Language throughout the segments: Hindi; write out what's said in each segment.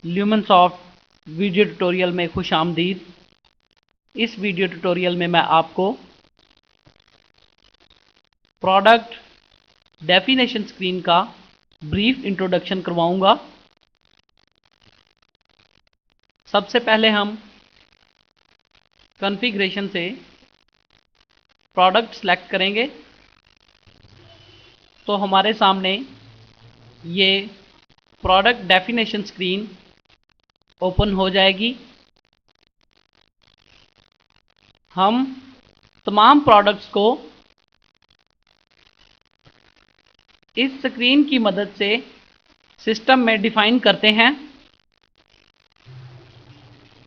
ल्यूमनसॉफ्ट वीडियो ट्यूटोरियल में खुश आमदीद। इस वीडियो ट्यूटोरियल में मैं आपको प्रोडक्ट डेफिनेशन स्क्रीन का ब्रीफ इंट्रोडक्शन करवाऊंगा। सबसे पहले हम कॉन्फ़िगरेशन से प्रोडक्ट सेलेक्ट करेंगे तो हमारे सामने ये प्रोडक्ट डेफिनेशन स्क्रीन ओपन हो जाएगी। हम तमाम प्रोडक्ट्स को इस स्क्रीन की मदद से सिस्टम में डिफाइन करते हैं।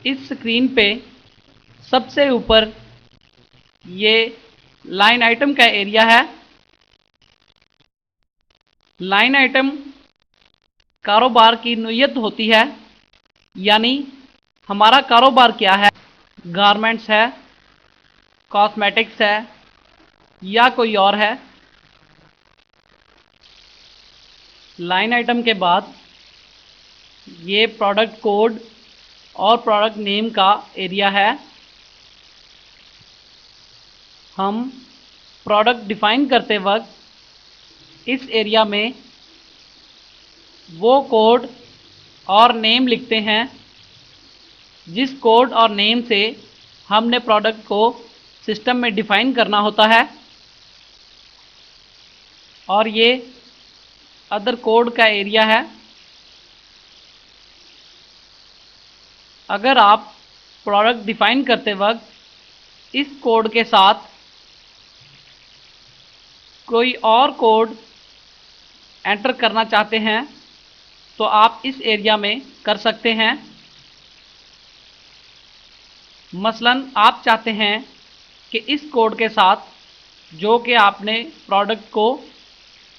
इस स्क्रीन पे सबसे ऊपर ये लाइन आइटम का एरिया है। लाइन आइटम कारोबार की नोयत होती है, यानी हमारा कारोबार क्या है, गारमेंट्स है, कॉस्मेटिक्स है या कोई और है। लाइन आइटम के बाद ये प्रोडक्ट कोड और प्रोडक्ट नेम का एरिया है। हम प्रोडक्ट डिफाइन करते वक्त इस एरिया में वो कोड और नेम लिखते हैं जिस कोड और नेम से हमने प्रोडक्ट को सिस्टम में डिफाइन करना होता है। और ये अदर कोड का एरिया है। अगर आप प्रोडक्ट डिफाइन करते वक्त इस कोड के साथ कोई और कोड एंटर करना चाहते हैं तो आप इस एरिया में कर सकते हैं। मसलन आप चाहते हैं कि इस कोड के साथ जो कि आपने प्रोडक्ट को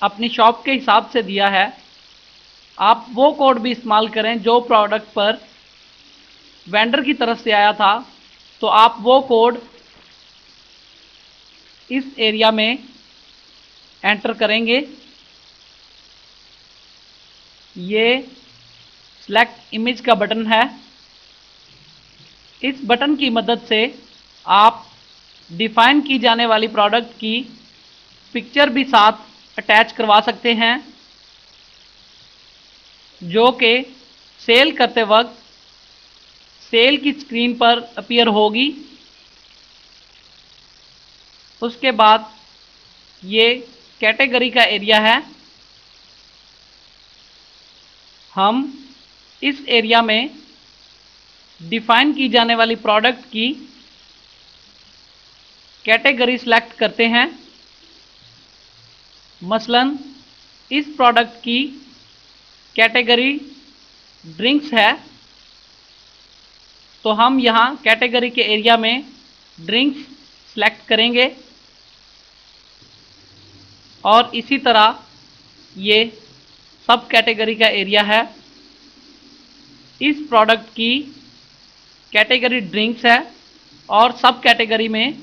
अपनी शॉप के हिसाब से दिया है, आप वो कोड भी इस्तेमाल करें जो प्रोडक्ट पर वेंडर की तरफ से आया था, तो आप वो कोड इस एरिया में एंटर करेंगे। ये सेलेक्ट इमेज का बटन है। इस बटन की मदद से आप डिफाइन की जाने वाली प्रोडक्ट की पिक्चर भी साथ अटैच करवा सकते हैं, जो कि सेल करते वक्त सेल की स्क्रीन पर अपीयर होगी। उसके बाद ये कैटेगरी का एरिया है। हम इस एरिया में डिफाइन की जाने वाली प्रोडक्ट की कैटेगरी सिलेक्ट करते हैं। मसलन इस प्रोडक्ट की कैटेगरी ड्रिंक्स है, तो हम यहाँ कैटेगरी के एरिया में ड्रिंक्स सेलेक्ट करेंगे। और इसी तरह ये सब कैटेगरी का एरिया है। इस प्रोडक्ट की कैटेगरी ड्रिंक्स है और सब कैटेगरी में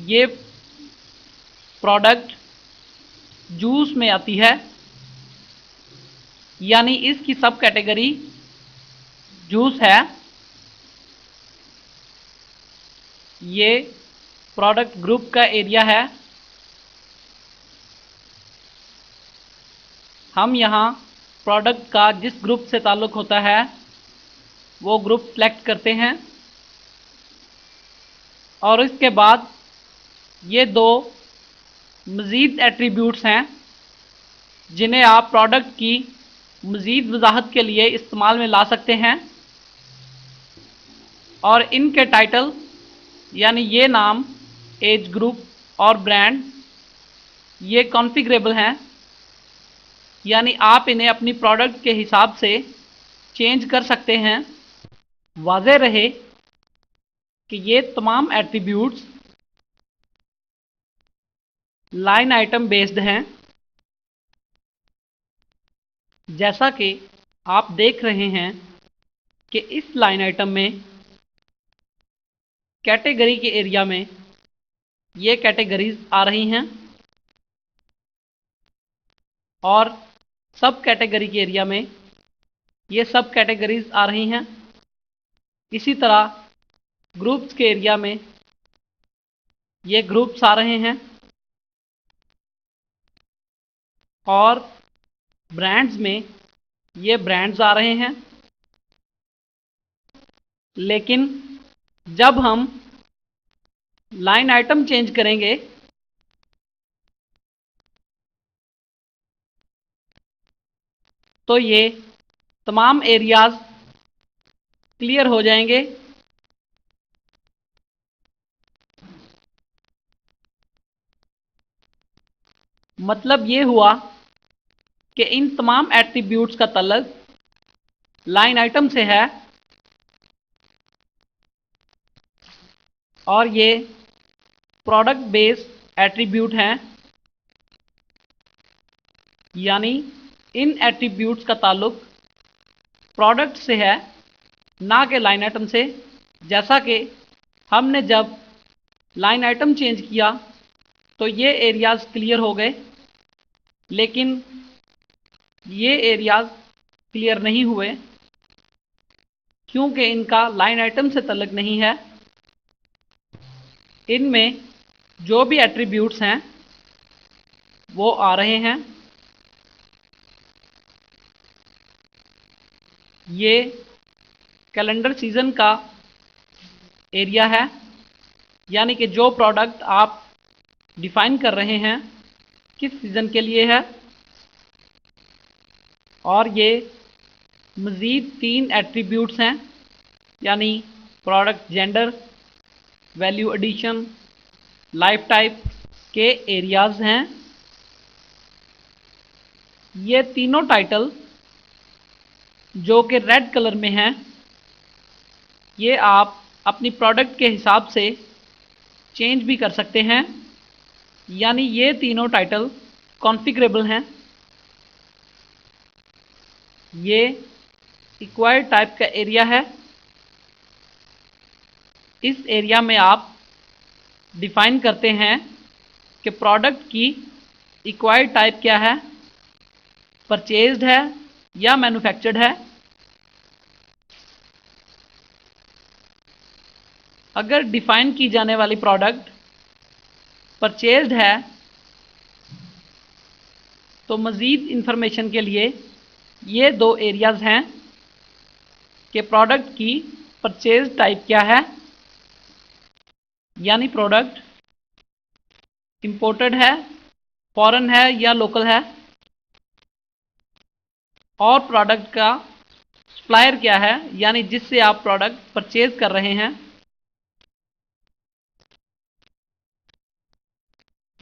ये प्रोडक्ट जूस में आती है, यानी इसकी सब कैटेगरी जूस है। ये प्रोडक्ट ग्रुप का एरिया है। हम यहाँ प्रोडक्ट का जिस ग्रुप से ताल्लुक़ होता है वो ग्रुप सेलेक्ट करते हैं। और इसके बाद ये दो मज़ीद एट्रीब्यूट्स हैं जिन्हें आप प्रोडक्ट की मज़ीद वजाहत के लिए इस्तेमाल में ला सकते हैं। और इनके टाइटल यानी ये नाम, एज ग्रुप और ब्रांड ये कॉन्फ़िगरेबल हैं, यानी आप इन्हें अपनी प्रोडक्ट के हिसाब से चेंज कर सकते हैं। वाज़ेह रहे कि ये तमाम एट्रीब्यूट्स लाइन आइटम बेस्ड हैं। जैसा कि आप देख रहे हैं कि इस लाइन आइटम में कैटेगरी के एरिया में ये कैटेगरीज आ रही हैं और सब कैटेगरी के एरिया में ये सब कैटेगरीज आ रही हैं। इसी तरह ग्रुप्स के एरिया में ये ग्रुप्स आ रहे हैं और ब्रांड्स में ये ब्रांड्स आ रहे हैं। लेकिन जब हम लाइन आइटम चेंज करेंगे तो ये तमाम एरियाज क्लियर हो जाएंगे। मतलब ये हुआ कि इन तमाम एट्रीब्यूट्स का तल्लुक लाइन आइटम से है और ये प्रोडक्ट बेस्ड एट्रीब्यूट हैं, यानी इन एट्रीब्यूट्स का ताल्लुक प्रोडक्ट से है, ना कि लाइन आइटम से। जैसा कि हमने जब लाइन आइटम चेंज किया तो ये एरियाज क्लियर हो गए, लेकिन ये एरियाज क्लियर नहीं हुए क्योंकि इनका लाइन आइटम से ताल्लुक नहीं है। इनमें जो भी एट्रीब्यूट्स हैं वो आ रहे हैं। ये कैलेंडर सीजन का एरिया है, यानी कि जो प्रोडक्ट आप डिफाइन कर रहे हैं किस सीज़न के लिए है। और ये मज़ीद 3 एट्रीब्यूट्स हैं, यानी product gender, value addition, life type के एरियाज हैं। ये तीनों टाइटल जो कि रेड कलर में हैं, ये आप अपनी प्रोडक्ट के हिसाब से चेंज भी कर सकते हैं, यानी ये तीनों टाइटल कॉन्फ़िगरेबल हैं। ये एक्वायर्ड टाइप का एरिया है। इस एरिया में आप डिफाइन करते हैं कि प्रोडक्ट की एक्वायर्ड टाइप क्या है, परचेज्ड है या मैन्युफैक्चर्ड है। अगर डिफाइन की जाने वाली प्रोडक्ट परचेज्ड है तो मज़ीद इंफॉर्मेशन के लिए ये 2 एरियाज़ हैं कि प्रोडक्ट की परचेज टाइप क्या है, यानी प्रोडक्ट इंपोर्टेड है, फॉरेन है या लोकल है, और प्रोडक्ट का सप्लायर क्या है, यानी जिससे आप प्रोडक्ट परचेज कर रहे हैं।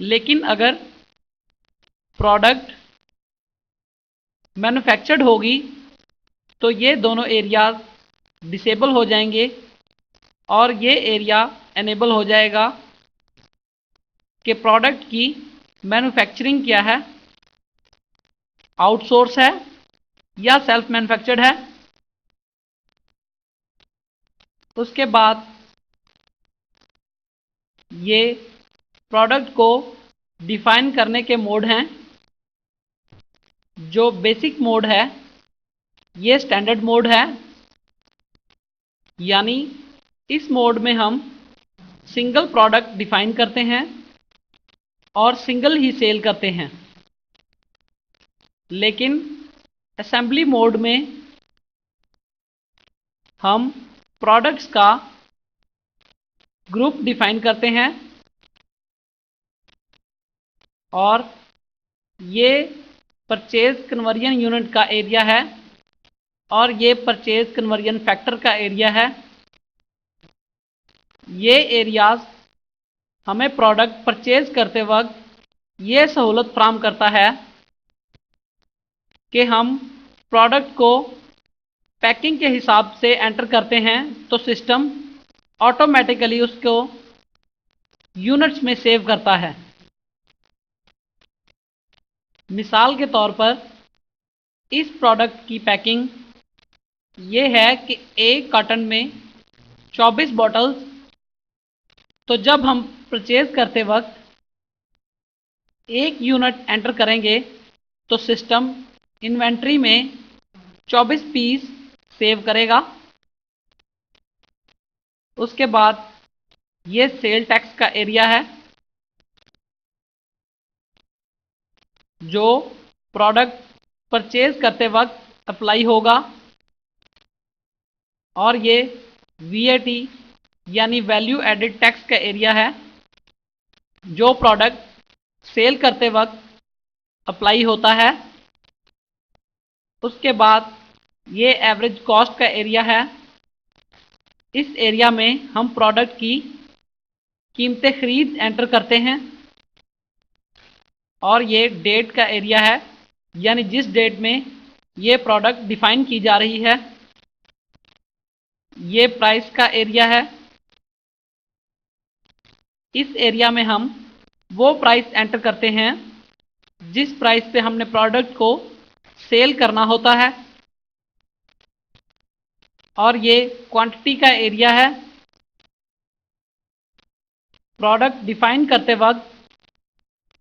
लेकिन अगर प्रोडक्ट मैन्युफैक्चर्ड होगी तो ये दोनों एरियाज डिसेबल हो जाएंगे और ये एरिया एनेबल हो जाएगा कि प्रोडक्ट की मैन्युफैक्चरिंग क्या है, आउटसोर्स है या सेल्फ मैन्युफैक्चर्ड है। उसके बाद ये प्रोडक्ट को डिफाइन करने के मोड हैं। जो बेसिक मोड है ये स्टैंडर्ड मोड है, यानी इस मोड में हम सिंगल प्रोडक्ट डिफाइन करते हैं और सिंगल ही सेल करते हैं। लेकिन असेंबली मोड में हम प्रोडक्ट्स का ग्रुप डिफाइन करते हैं और ये परचेज कन्वर्जन यूनिट का एरिया है और ये परचेज कन्वर्जन फैक्टर का एरिया है। ये एरियाज हमें प्रोडक्ट परचेज करते वक्त ये सहूलत फराहम करता है कि हम प्रोडक्ट को पैकिंग के हिसाब से एंटर करते हैं तो सिस्टम ऑटोमेटिकली उसको यूनिट्स में सेव करता है। मिसाल के तौर पर इस प्रोडक्ट की पैकिंग ये है कि एक कार्टन में 24 बॉटल्स, तो जब हम परचेज करते वक्त एक यूनिट एंटर करेंगे तो सिस्टम इन्वेंट्री में 24 पीस सेव करेगा। उसके बाद ये सेल टैक्स का एरिया है जो प्रोडक्ट परचेज करते वक्त अप्लाई होगा, और ये VAT यानी वैल्यू एडेड टैक्स का एरिया है जो प्रोडक्ट सेल करते वक्त अप्लाई होता है। उसके बाद ये एवरेज कॉस्ट का एरिया है। इस एरिया में हम प्रोडक्ट की कीमतें खरीद एंटर करते हैं, और ये डेट का एरिया है यानी जिस डेट में ये प्रोडक्ट डिफाइन की जा रही है। ये प्राइस का एरिया है। इस एरिया में हम वो प्राइस एंटर करते हैं जिस प्राइस पे हमने प्रोडक्ट को सेल करना होता है, और ये क्वांटिटी का एरिया है। प्रोडक्ट डिफाइन करते वक्त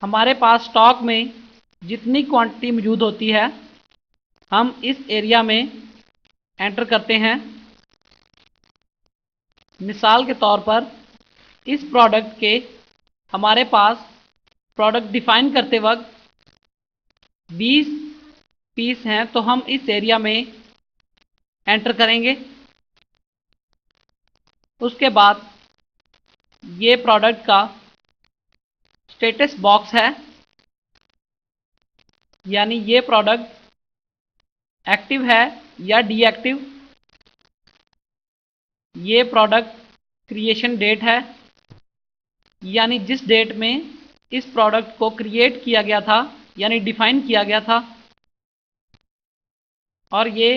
हमारे पास स्टॉक में जितनी क्वांटिटी मौजूद होती है हम इस एरिया में एंटर करते हैं। मिसाल के तौर पर इस प्रोडक्ट के हमारे पास प्रोडक्ट डिफाइन करते वक्त 20 पीस हैं, तो हम इस एरिया में एंटर करेंगे। उसके बाद ये प्रोडक्ट का स्टेटस बॉक्स है, यानी ये प्रोडक्ट एक्टिव है या डीएक्टिव। ये प्रोडक्ट क्रिएशन डेट है, यानी जिस डेट में इस प्रोडक्ट को क्रिएट किया गया था यानी डिफाइन किया गया था। और ये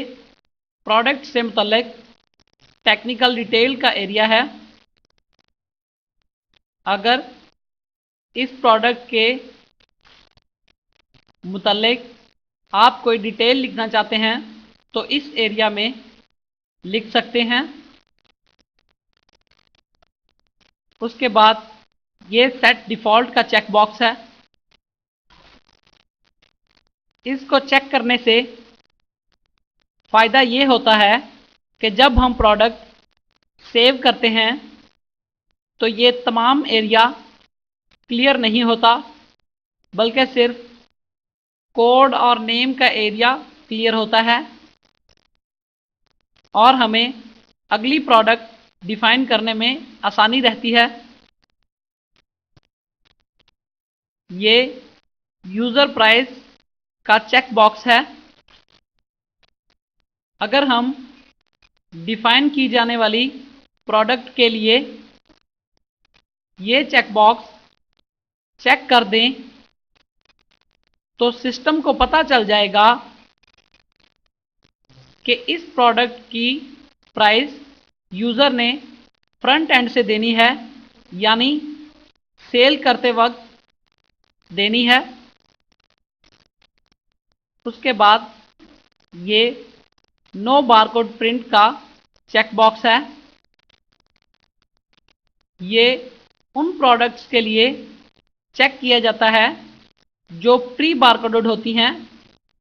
प्रोडक्ट से मुतल्लिक टेक्निकल डिटेल का एरिया है। अगर इस प्रोडक्ट के मुतल्लिक आप कोई डिटेल लिखना चाहते हैं तो इस एरिया में लिख सकते हैं। उसके बाद ये सेट डिफ़ॉल्ट का चेक बॉक्स है। इसको चेक करने से फ़ायदा ये होता है कि जब हम प्रोडक्ट सेव करते हैं तो ये तमाम एरिया क्लियर नहीं होता, बल्कि सिर्फ कोड और नेम का एरिया क्लियर होता है, और हमें अगली प्रोडक्ट डिफाइन करने में आसानी रहती है। ये यूज़र प्राइस का चेक बॉक्स है। अगर हम डिफाइन की जाने वाली प्रोडक्ट के लिए ये चेक बॉक्स चेक कर दें तो सिस्टम को पता चल जाएगा कि इस प्रोडक्ट की प्राइस यूज़र ने फ्रंट एंड से देनी है, यानी सेल करते वक्त देनी है। उसके बाद ये नो बारकोड प्रिंट का चेक बॉक्स है। ये उन प्रोडक्ट्स के लिए चेक किया जाता है जो प्री बारकोडेड होती हैं,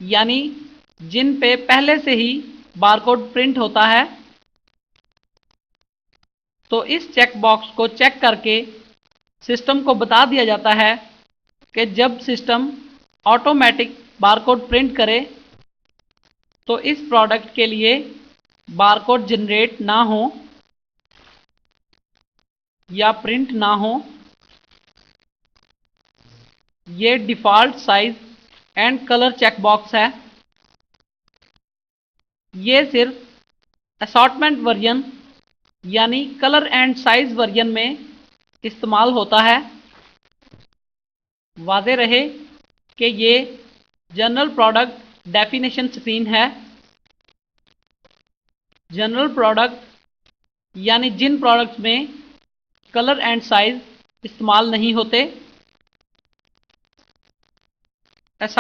यानी जिन पे पहले से ही बारकोड प्रिंट होता है। तो इस चेक बॉक्स को चेक करके सिस्टम को बता दिया जाता है कि जब सिस्टम ऑटोमेटिक बारकोड प्रिंट करे तो इस प्रोडक्ट के लिए बारकोड जनरेट ना हो या प्रिंट ना हो। ये default size and colour check box है। ये सिर्फ असॉर्टमेंट वर्जन यानी कलर एंड साइज वर्जन में इस्तेमाल होता है। वाज़ेह रहे कि ये जनरल प्रोडक्ट डेफिनेशन स्क्रीन है। जनरल प्रोडक्ट यानी जिन प्रोडक्ट्स में कलर एंड साइज इस्तेमाल नहीं होते। ऐसा